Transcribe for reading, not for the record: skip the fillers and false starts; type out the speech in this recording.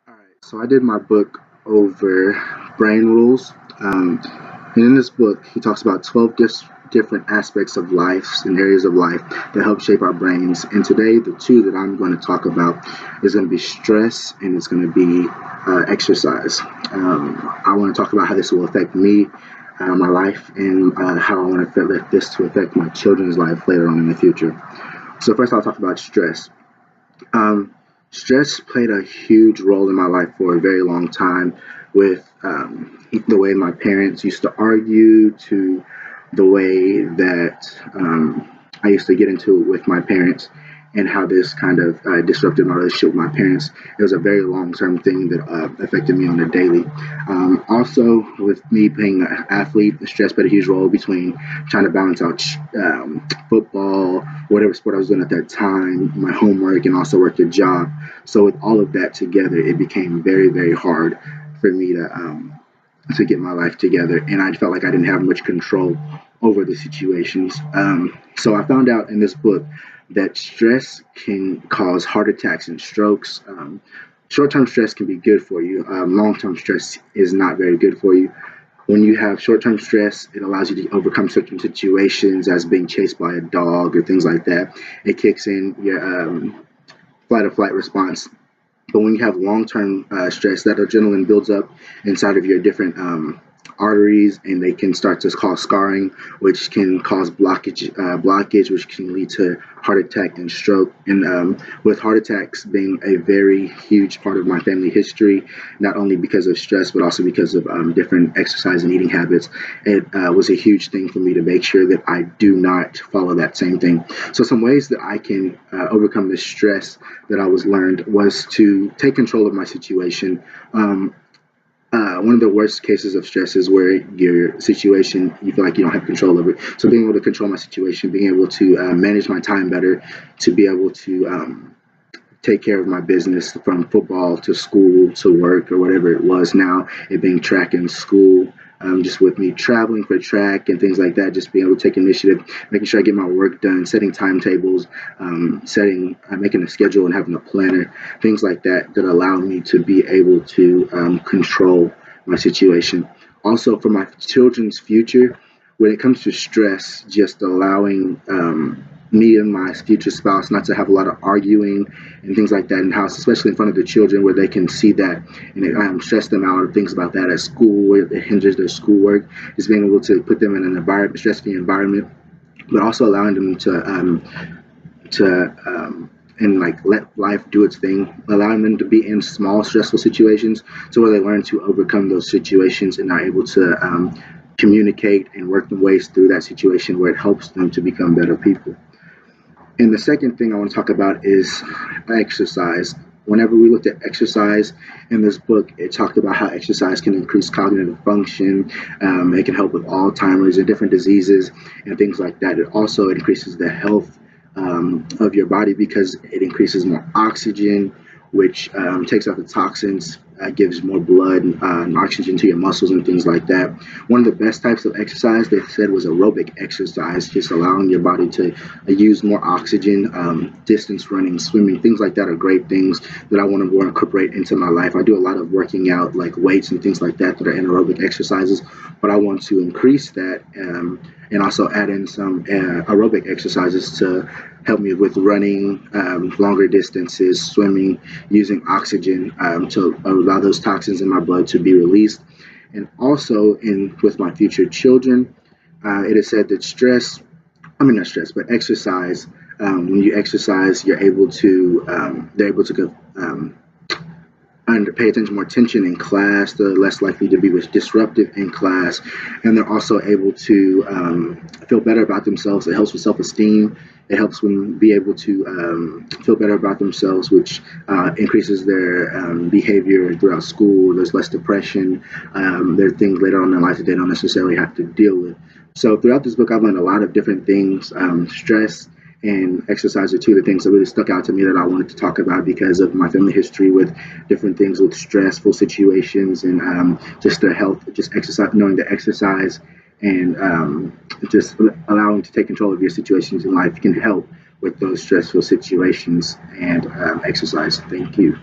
All right, so I did my book over brain rules. And in this book, he talks about 12 different aspects of life and areas of life that help shape our brains. And today, the two that I'm going to talk about is going to be stress and it's going to be exercise. I want to talk about how this will affect me, my life, and how I want to this to affect my children's life later on in the future. So first, I'll talk about stress. Um, Stress played a huge role in my life for a very long time, with the way my parents used to argue, to the way that I used to get into it with my parents, and how this kind of disrupted my relationship with my parents. It was a very long term thing that affected me on a daily. Also, with me being an athlete, the stress played a huge role between trying to balance out football, whatever sport I was doing at that time, my homework, and also work a job. So with all of that together, it became very, very hard for me to get my life together, and I felt like I didn't have much control over the situations. So I found out in this book that stress can cause heart attacks and strokes. Short-term stress can be good for you. Long-term stress is not very good for you. When you have short-term stress, it allows you to overcome certain situations, as being chased by a dog or things like that. It kicks in your fight or flight response. But when you have long-term stress, that adrenaline builds up inside of your different arteries, and they can start to cause scarring, which can cause blockage, which can lead to heart attack and stroke. And with heart attacks being a very huge part of my family history, not only because of stress, but also because of different exercise and eating habits, it was a huge thing for me to make sure that I do not follow that same thing. So some ways that I can overcome the stress that I was learned was to take control of my situation. One of the worst cases of stress is where your situation, you feel like you don't have control over it. So being able to control my situation, being able to manage my time better, to be able to take care of my business, from football to school to work or whatever it was. Now it being track and school, just with me traveling for track and things like that, just being able to take initiative, making sure I get my work done, setting timetables, making a schedule and having a planner, things like that that allow me to be able to control my situation. Also, for my children's future, when it comes to stress, just allowing me and my future spouse not to have a lot of arguing and things like that in the house, especially in front of the children, where they can see that and it stress them out, or things about that at school where it hinders their schoolwork. Is being able to put them in an environment, stress-free environment, but also allowing them to and like let life do its thing, allowing them to be in small stressful situations, so where they learn to overcome those situations and are able to communicate and work their ways through that situation where it helps them to become better people. And the second thing I want to talk about is exercise. Whenever we looked at exercise in this book, it talked about how exercise can increase cognitive function. It can help with Alzheimer's and different diseases and things like that. It also increases the health of your body because it increases more oxygen, which takes out the toxins, gives more blood and oxygen to your muscles and things like that. One of the best types of exercise they said was aerobic exercise, just allowing your body to use more oxygen. Distance running, swimming, things like that are great things that I want to incorporate into my life. I do a lot of working out, like weights and things like that, that are anaerobic exercises, but I want to increase that and also add in some aerobic exercises to help me with running, longer distances, swimming, using oxygen to allow those toxins in my blood to be released. And also, in with my future children, it is said that not stress, but exercise. When you exercise, they're able to go, and pay attention more attention in class. They're less likely to be disruptive in class, and they're also able to feel better about themselves. It helps with self-esteem. It helps them be able to feel better about themselves, which increases their behavior throughout school. There's less depression. There are things later on in life that they don't necessarily have to deal with. So throughout this book, I've learned a lot of different things. Stress and exercise are two of the things that really stuck out to me that I wanted to talk about because of my family history with different things, with stressful situations, and just the health, just exercise, knowing the exercise and just allowing to take control of your situations in life can help with those stressful situations, and exercise. Thank you.